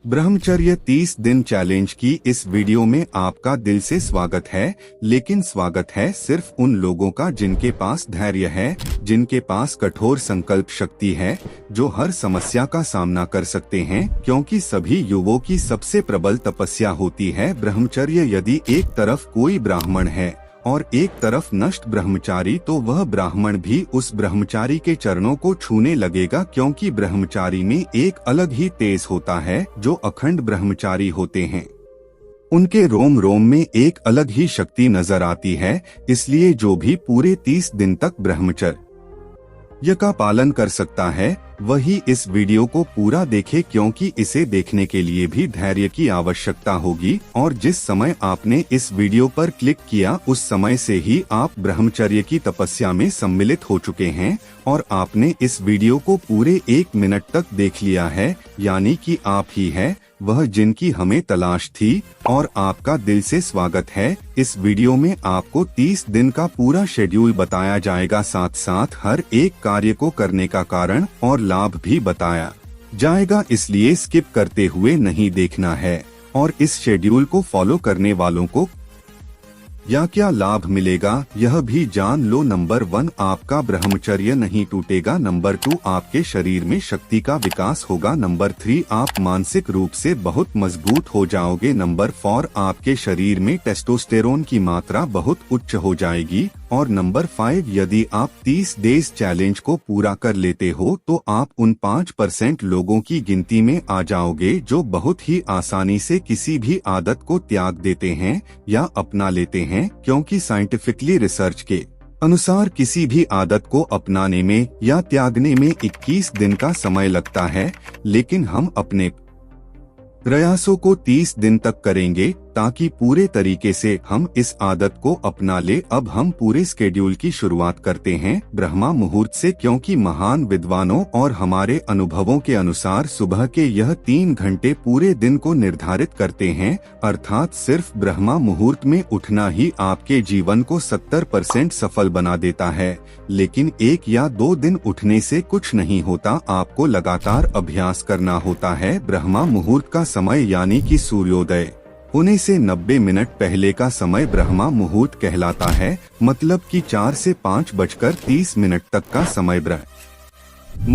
ब्रह्मचर्य 30 दिन चैलेंज की इस वीडियो में आपका दिल से स्वागत है। लेकिन स्वागत है सिर्फ उन लोगों का जिनके पास धैर्य है, जिनके पास कठोर संकल्प शक्ति है, जो हर समस्या का सामना कर सकते हैं, क्योंकि सभी युवों की सबसे प्रबल तपस्या होती है ब्रह्मचर्य। यदि एक तरफ कोई ब्राह्मण है और एक तरफ नष्ट ब्रह्मचारी, तो वह ब्राह्मण भी उस ब्रह्मचारी के चरणों को छूने लगेगा, क्योंकि ब्रह्मचारी में एक अलग ही तेज होता है जो अखंड ब्रह्मचारी होते हैं। उनके रोम रोम में एक अलग ही शक्ति नजर आती है। इसलिए जो भी पूरे 30 दिन तक ब्रह्मचर्य का पालन कर सकता है वही इस वीडियो को पूरा देखे, क्योंकि इसे देखने के लिए भी धैर्य की आवश्यकता होगी। और जिस समय आपने इस वीडियो पर क्लिक किया उस समय से ही आप ब्रह्मचर्य की तपस्या में सम्मिलित हो चुके हैं और आपने इस वीडियो को पूरे 1 मिनट तक देख लिया है, यानी कि आप ही है वह जिनकी हमें तलाश थी। और आपका दिल से स्वागत है। इस वीडियो में आपको 30 दिन का पूरा शेड्यूल बताया जाएगा, साथ साथ हर एक कार्य को करने का कारण और लाभ भी बताया जाएगा, इसलिए स्किप करते हुए नहीं देखना है। और इस शेड्यूल को फॉलो करने वालों को या क्या लाभ मिलेगा यह भी जान लो। नंबर 1, आपका ब्रह्मचर्य नहीं टूटेगा। नंबर 2, आपके शरीर में शक्ति का विकास होगा। नंबर 3, आप मानसिक रूप से बहुत मजबूत हो जाओगे। नंबर 4, आपके शरीर में टेस्टोस्टेरोन की मात्रा बहुत उच्च हो जाएगी। और नंबर 5, यदि आप 30 डेज चैलेंज को पूरा कर लेते हो तो आप उन 5% लोगों की गिनती में आ जाओगे जो बहुत ही आसानी से किसी भी आदत को त्याग देते हैं या अपना लेते हैं, क्योंकि साइंटिफिकली रिसर्च के अनुसार किसी भी आदत को अपनाने में या त्यागने में 21 दिन का समय लगता है। लेकिन हम अपने प्रयासों को 30 दिन तक करेंगे ताकि पूरे तरीके से हम इस आदत को अपना ले। अब हम पूरे स्केड्यूल की शुरुआत करते हैं ब्रह्मा मुहूर्त से, क्योंकि महान विद्वानों और हमारे अनुभवों के अनुसार सुबह के यह 3 घंटे पूरे दिन को निर्धारित करते हैं। अर्थात सिर्फ ब्रह्मा मुहूर्त में उठना ही आपके जीवन को 70% सफल बना देता है। लेकिन 1 या 2 दिन उठने से कुछ नहीं होता, आपको लगातार अभ्यास करना होता है। ब्रह्मा मुहूर्त का समय यानी कि सूर्योदय होने से 90 मिनट पहले का समय ब्रह्मा मुहूर्त कहलाता है। मतलब कि 4 से 5:30 तक का समय ब्रह्म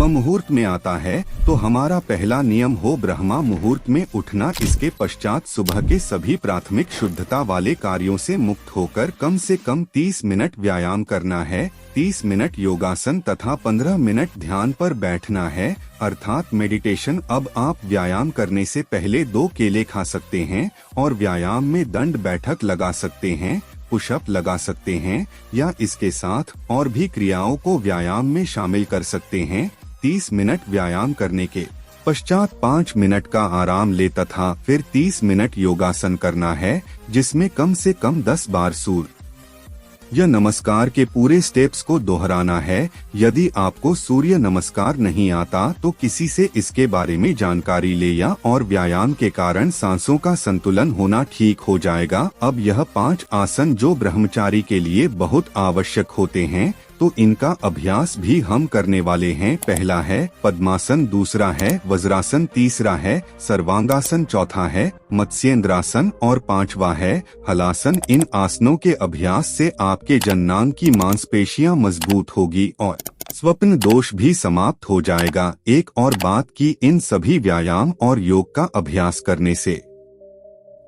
मुहूर्त में आता है। तो हमारा पहला नियम हो ब्रह्मा मुहूर्त में उठना। इसके पश्चात सुबह के सभी प्राथमिक शुद्धता वाले कार्यों से मुक्त होकर कम से कम 30 मिनट व्यायाम करना है। 30 मिनट योगासन तथा 15 मिनट ध्यान पर बैठना है, अर्थात मेडिटेशन। अब आप व्यायाम करने से पहले 2 केले खा सकते हैं और व्यायाम में दंड बैठक लगा सकते हैं, पुशअप लगा सकते हैं या इसके साथ और भी क्रियाओं को व्यायाम में शामिल कर सकते हैं। 30 मिनट व्यायाम करने के पश्चात 5 मिनट का आराम ले तथा फिर 30 मिनट योगासन करना है, जिसमें कम से कम 10 बार सूर्य नमस्कार के पूरे स्टेप्स को दोहराना है। यदि आपको सूर्य नमस्कार नहीं आता तो किसी से इसके बारे में जानकारी ले या और व्यायाम के कारण सांसों का संतुलन होना ठीक हो जाएगा। अब यह 5 आसन जो ब्रह्मचारी के लिए बहुत आवश्यक होते हैं, तो इनका अभ्यास भी हम करने वाले हैं। पहला है पद्मासन, दूसरा है वज्रासन, तीसरा है सर्वांगासन, चौथा है मत्स्येंद्रासन और 5वां है हलासन। इन आसनों के अभ्यास से आपके जननांग की मांसपेशियां मजबूत होगी और स्वप्न दोष भी समाप्त हो जाएगा। एक और बात कि इन सभी व्यायाम और योग का अभ्यास करने से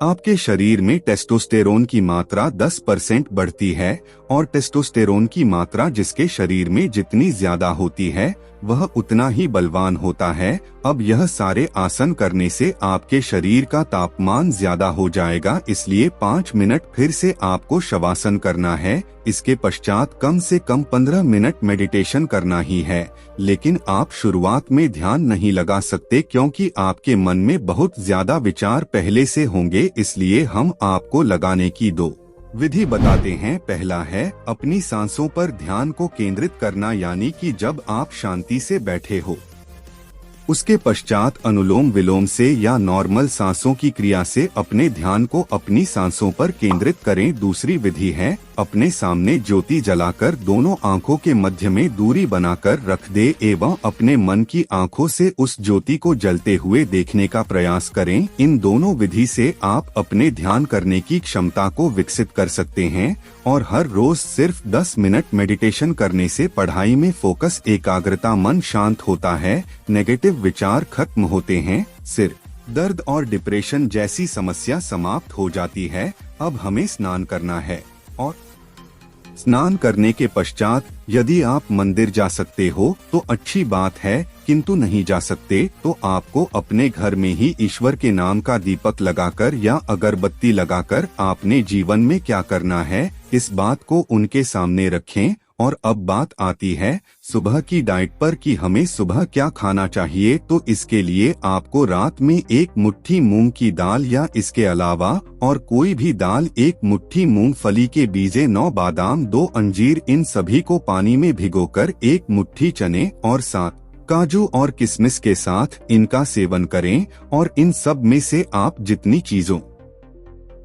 आपके शरीर में टेस्टोस्टेरोन की मात्रा 10% बढ़ती है। और टेस्टोस्टेरोन की मात्रा जिसके शरीर में जितनी ज्यादा होती है वह उतना ही बलवान होता है। अब यह सारे आसन करने से आपके शरीर का तापमान ज्यादा हो जाएगा, इसलिए 5 मिनट फिर से आपको शवासन करना है। इसके पश्चात कम से कम 15 मिनट मेडिटेशन करना ही है। लेकिन आप शुरुआत में ध्यान नहीं लगा सकते, क्योंकि आपके मन में बहुत ज्यादा विचार पहले से होंगे, इसलिए हम आपको लगाने की 2 विधि बताते हैं। पहला है अपनी सांसों पर ध्यान को केंद्रित करना, यानी कि जब आप शांति से बैठे हो उसके पश्चात अनुलोम विलोम से या नॉर्मल सांसों की क्रिया से अपने ध्यान को अपनी सांसों पर केंद्रित करें। दूसरी विधि है अपने सामने ज्योति जलाकर दोनों आंखों के मध्य में दूरी बनाकर रख दे एवं अपने मन की आंखों से उस ज्योति को जलते हुए देखने का प्रयास करें। इन दोनों विधि से आप अपने ध्यान करने की क्षमता को विकसित कर सकते हैं और हर रोज सिर्फ 10 मिनट मेडिटेशन करने से पढ़ाई में फोकस, एकाग्रता, मन शांत होता है, नेगेटिव विचार खत्म होते हैं, सिर दर्द और डिप्रेशन जैसी समस्या समाप्त हो जाती है। अब हमें स्नान करना है और स्नान करने के पश्चात यदि आप मंदिर जा सकते हो तो अच्छी बात है, किंतु नहीं जा सकते तो आपको अपने घर में ही ईश्वर के नाम का दीपक लगाकर या अगरबत्ती लगाकर आपने जीवन में क्या करना है इस बात को उनके सामने रखें। और अब बात आती है सुबह की डाइट पर कि हमें सुबह क्या खाना चाहिए। तो इसके लिए आपको रात में 1 मुट्ठी मूंग की दाल या इसके अलावा और कोई भी दाल, 1 मुट्ठी मूंगफली के बीजे, 9 बादाम, 2 अंजीर, इन सभी को पानी में भिगोकर 1 मुट्ठी चने और 7 काजू और किशमिश के साथ इनका सेवन करें। और इन सब में से आप जितनी चीजों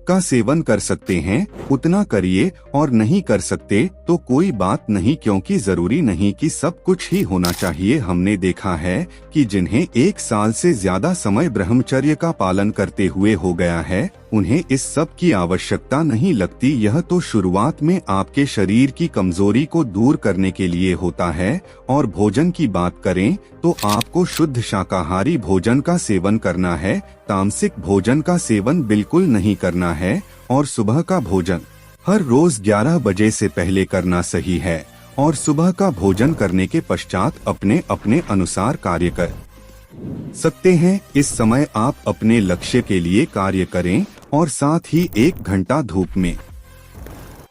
का सेवन कर सकते हैं उतना करिए, और नहीं कर सकते तो कोई बात नहीं, क्योंकि जरूरी नहीं कि सब कुछ ही होना चाहिए। हमने देखा है कि जिन्हें 1 साल से ज्यादा समय ब्रह्मचर्य का पालन करते हुए हो गया है उन्हें इस सब की आवश्यकता नहीं लगती। यह तो शुरुआत में आपके शरीर की कमजोरी को दूर करने के लिए होता है। और भोजन की बात करें तो आपको शुद्ध शाकाहारी भोजन का सेवन करना है, तामसिक भोजन का सेवन बिल्कुल नहीं करना है। और सुबह का भोजन हर रोज 11 बजे से पहले करना सही है। और सुबह का भोजन करने के पश्चात अपने अपने अनुसार कार्य कर सकते हैं। इस समय आप अपने लक्ष्य के लिए कार्य करें और साथ ही 1 घंटा धूप में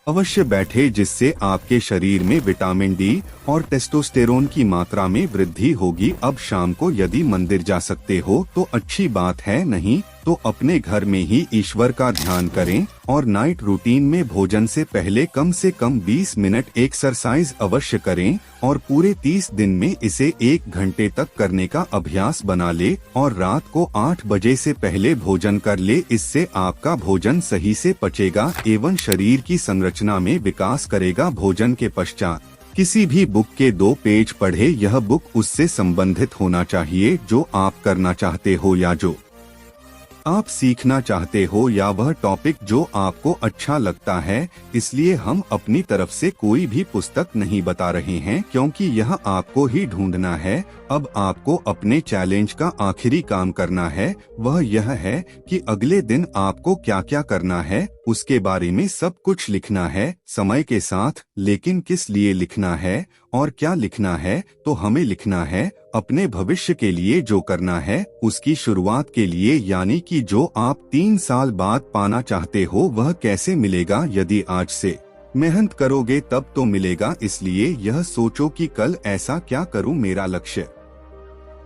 अवश्य बैठे, जिससे आपके शरीर में विटामिन डी और टेस्टोस्टेरोन की मात्रा में वृद्धि होगी। अब शाम को यदि मंदिर जा सकते हो तो अच्छी बात है, नहीं तो अपने घर में ही ईश्वर का ध्यान करें। और नाइट रूटीन में भोजन से पहले कम से कम 20 मिनट एक्सरसाइज अवश्य करें और पूरे 30 दिन में इसे 1 घंटे तक करने का अभ्यास बना ले। और रात को 8 बजे से पहले भोजन कर ले, इससे आपका भोजन सही से पचेगा एवं शरीर की संरचना में विकास करेगा। भोजन के पश्चात किसी भी बुक के 2 पेज पढ़े, यह बुक उससे संबंधित होना चाहिए जो आप करना चाहते हो या जो आप सीखना चाहते हो या वह टॉपिक जो आपको अच्छा लगता है। इसलिए हम अपनी तरफ से कोई भी पुस्तक नहीं बता रहे हैं, क्योंकि यह आपको ही ढूंढना है। अब आपको अपने चैलेंज का आखिरी काम करना है, वह यह है कि अगले दिन आपको क्या क्या करना है उसके बारे में सब कुछ लिखना है समय के साथ। लेकिन किस लिए लिखना है और क्या लिखना है? तो हमें लिखना है अपने भविष्य के लिए जो करना है उसकी शुरुआत के लिए, यानी कि जो आप 3 साल बाद पाना चाहते हो वह कैसे मिलेगा। यदि आज से मेहनत करोगे तब तो मिलेगा। इसलिए यह सोचो कि कल ऐसा क्या करूं मेरा लक्ष्य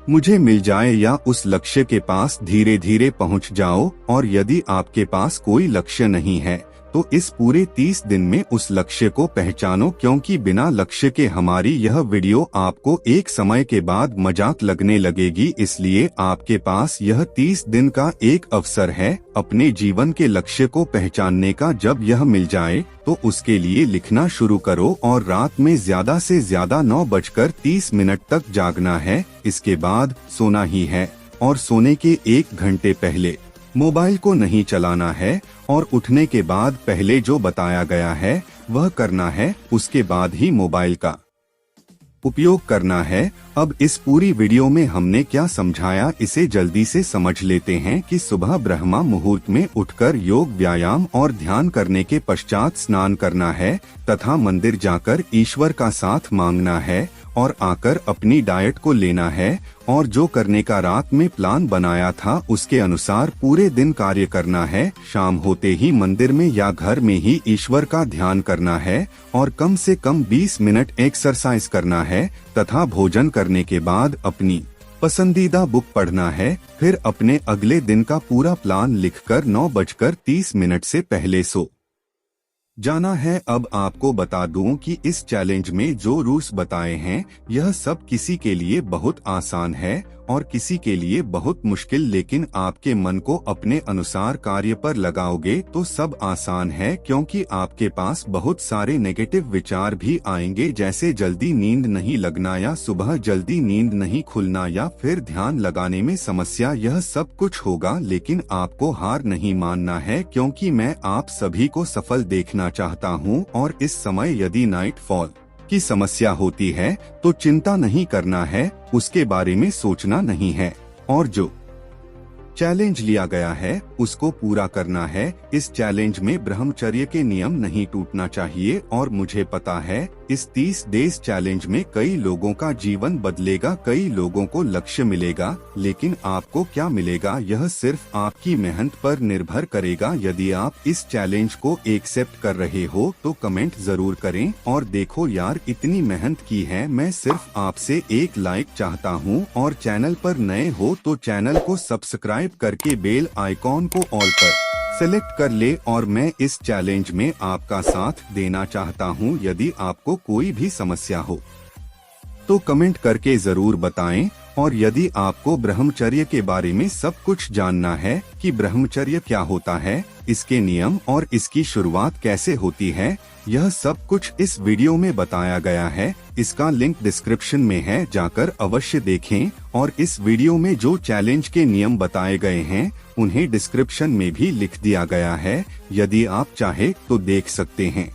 मुझे मिल जाए, या उस लक्ष्य के पास धीरे धीरे पहुंच जाओ। और यदि आपके पास कोई लक्ष्य नहीं है तो इस पूरे 30 दिन में उस लक्ष्य को पहचानो, क्योंकि बिना लक्ष्य के हमारी यह वीडियो आपको एक समय के बाद मजाक लगने लगेगी। इसलिए आपके पास यह 30 दिन का एक अवसर है अपने जीवन के लक्ष्य को पहचानने का। जब यह मिल जाए तो उसके लिए लिखना शुरू करो और रात में ज्यादा से ज्यादा 9:30 तक जागना है। इसके बाद सोना ही है और सोने के 1 घंटे पहले मोबाइल को नहीं चलाना है। और उठने के बाद पहले जो बताया गया है वह करना है, उसके बाद ही मोबाइल का उपयोग करना है। अब इस पूरी वीडियो में हमने क्या समझाया इसे जल्दी से समझ लेते हैं कि सुबह ब्रह्मा मुहूर्त में उठकर योग, व्यायाम और ध्यान करने के पश्चात स्नान करना है तथा मंदिर जाकर ईश्वर का साथ मांगना है और आकर अपनी डाइट को लेना है। और जो करने का रात में प्लान बनाया था उसके अनुसार पूरे दिन कार्य करना है। शाम होते ही मंदिर में या घर में ही ईश्वर का ध्यान करना है और कम से कम 20 मिनट एक्सरसाइज करना है तथा भोजन करने के बाद अपनी पसंदीदा बुक पढ़ना है। फिर अपने अगले दिन का पूरा प्लान लिखकर 9:30 से पहले सो जाना है। अब आपको बता दूं कि इस चैलेंज में जो रूल्स बताए हैं यह सब किसी के लिए बहुत आसान है और किसी के लिए बहुत मुश्किल, लेकिन आपके मन को अपने अनुसार कार्य पर लगाओगे तो सब आसान है, क्योंकि आपके पास बहुत सारे नेगेटिव विचार भी आएंगे, जैसे जल्दी नींद नहीं लगना या सुबह जल्दी नींद नहीं खुलना या फिर ध्यान लगाने में समस्या। यह सब कुछ होगा, लेकिन आपको हार नहीं मानना है, क्योंकि मैं आप सभी को सफल देखना चाहता हूँ। और इस समय यदि नाइट फॉल की समस्या होती है तो चिंता नहीं करना है, उसके बारे में सोचना नहीं है, और जो चैलेंज लिया गया है उसको पूरा करना है। इस चैलेंज में ब्रह्मचर्य के नियम नहीं टूटना चाहिए, और मुझे पता है इस 30 डेज चैलेंज में कई लोगों का जीवन बदलेगा, कई लोगों को लक्ष्य मिलेगा, लेकिन आपको क्या मिलेगा यह सिर्फ आपकी मेहनत पर निर्भर करेगा। यदि आप इस चैलेंज को एक्सेप्ट कर रहे हो तो कमेंट जरूर करें। और देखो यार, इतनी मेहनत की है, मैं सिर्फ आपसे एक लाइक चाहता हूँ, और चैनल पर नए हो तो चैनल को सब्सक्राइब करके बेल आइकॉन को ऑल पर सेलेक्ट कर ले। और मैं इस चैलेंज में आपका साथ देना चाहता हूं। यदि आपको कोई भी समस्या हो तो कमेंट करके जरूर बताएं। और यदि आपको ब्रह्मचर्य के बारे में सब कुछ जानना है कि ब्रह्मचर्य क्या होता है, इसके नियम और इसकी शुरुआत कैसे होती है, यह सब कुछ इस वीडियो में बताया गया है। इसका लिंक डिस्क्रिप्शन में है, जाकर अवश्य देखें। और इस वीडियो में जो चैलेंज के नियम बताए गए हैं उन्हें डिस्क्रिप्शन में भी लिख दिया गया है, यदि आप चाहे तो देख सकते हैं।